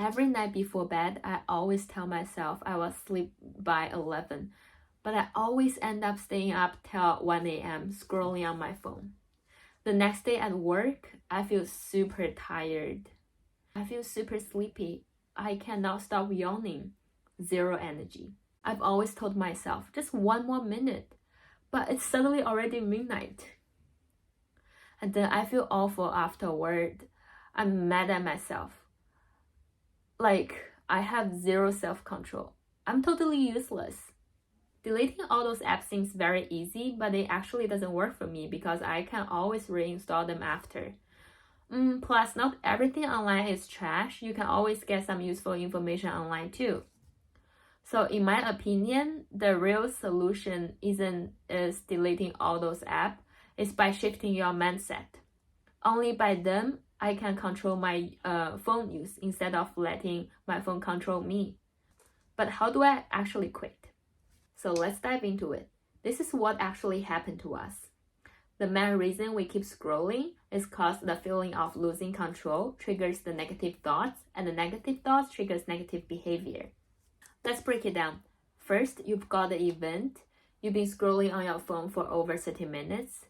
every night before bed, I always tell myself I will sleep by 11, but I always end up staying up till 1 a.m. scrolling on my phone. The next day at work, I feel super tired. I feel super sleepy. I cannot stop yawning. Zero energy. I've always told myself, just 1 more minute, but it's suddenly already midnight. And then I feel awful afterward. I'm mad at myself. Like, I have zero self-control. I'm totally useless. Deleting all those apps seems very easy, but it actually doesn't work for me because I can always reinstall them after. Plus, not everything online is trash. You can always get some useful information online too. So in my opinion, the real solution is deleting all those apps. It's by shifting your mindset. Only by them, I can control my phone use instead of letting my phone control me. But how do I actually quit? So let's dive into it. This is what actually happened to us. The main reason we keep scrolling is because the feeling of losing control triggers the negative thoughts, and the negative thoughts triggers negative behavior. Let's break it down. First, you've got the event. You've been scrolling on your phone for over 30 minutes,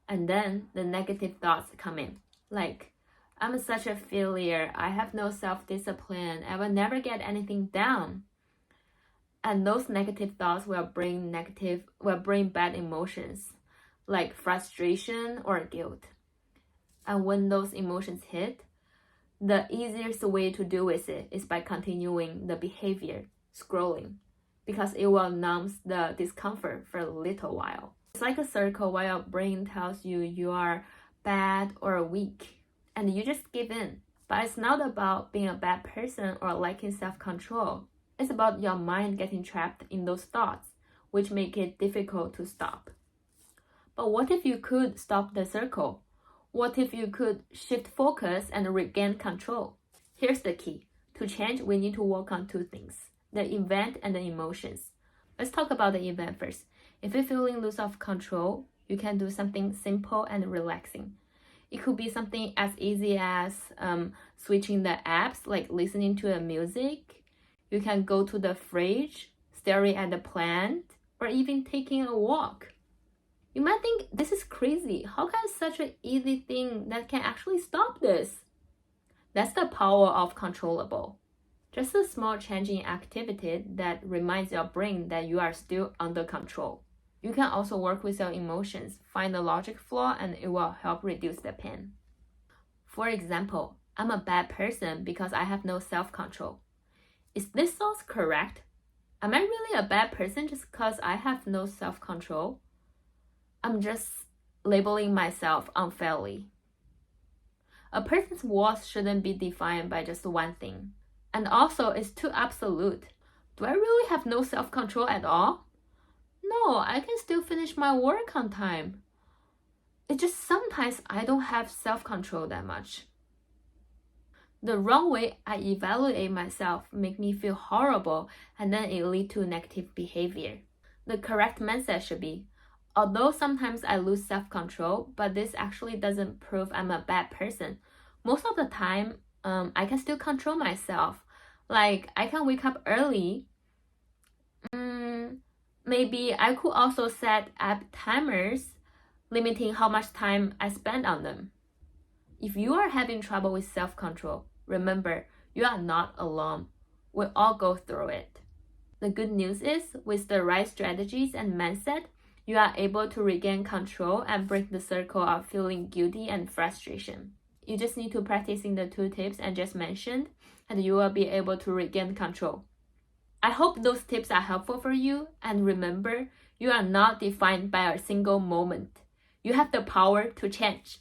and then the negative thoughts come in. Like, I'm such a failure. I have no self-discipline. I will never get anything done. And those negative thoughts will bring bad emotions like frustration or guilt. And when those emotions hit, the easiest way to deal with it is by continuing the behavior, scrolling, because it will numb the discomfort for a little while. It's like a circle where your brain tells you you are bad or weak, and you just give in. But it's not about being a bad person or lacking self-control. It's about your mind getting trapped in those thoughts, which make it difficult to stop. But what if you could stop the circle? What if you could shift focus and regain control? Here's the key. To change, we need to work on two things: the event and the emotions. Let's talk about the event first. If you're feeling loss of control, you can do something simple and relaxing. It could be something as easy as switching the apps, like listening to a music. You can go to the fridge, staring at the plant, or even taking a walk. You might think, this is crazy. How can such an easy thing that can actually stop this? That's the power of controllable. Just a small change in activity that reminds your brain that you are still under control. You can also work with your emotions, find the logic flaw, and it will help reduce the pain. For example, I'm a bad person because I have no self-control. Is this thought correct? Am I really a bad person just because I have no self-control? I'm just labeling myself unfairly. A person's worth shouldn't be defined by just one thing. And also, it's too absolute. Do I really have no self-control at all? No, I can still finish my work on time. It's just sometimes I don't have self-control that much. The wrong way I evaluate myself make me feel horrible, and then it leads to negative behavior. The correct mindset should be, although sometimes I lose self-control, but this actually doesn't prove I'm a bad person. Most of the time, I can still control myself. Like, I can wake up early. Maybe I could also set app timers, limiting how much time I spend on them. If you are having trouble with self-control, remember, you are not alone. We all go through it. The good news is, with the right strategies and mindset, you are able to regain control and break the circle of feeling guilty and frustration. You just need to practice in the two tips I just mentioned, and you will be able to regain control. I hope those tips are helpful for you, and remember, you are not defined by a single moment. You have the power to change.